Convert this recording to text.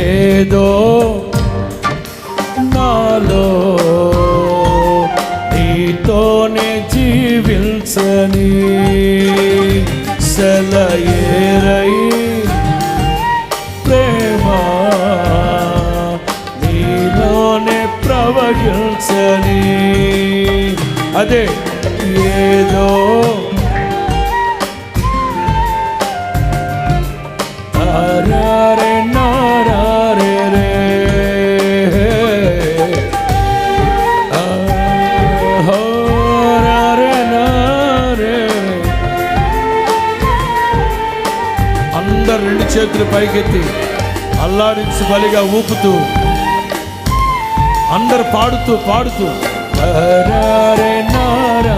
ఏదో నాలో నీతోనే జీవించని సెలయేరై ప్రేమ నీలోనే ప్రవహించని. అదే ఏదో నారే నారే రే నారే నారే. అందరు రెండు చేతులు పైకెత్తి అల్లాడించి బలిగా ఊపుతూ అందరు పాడుతూ నారే నారే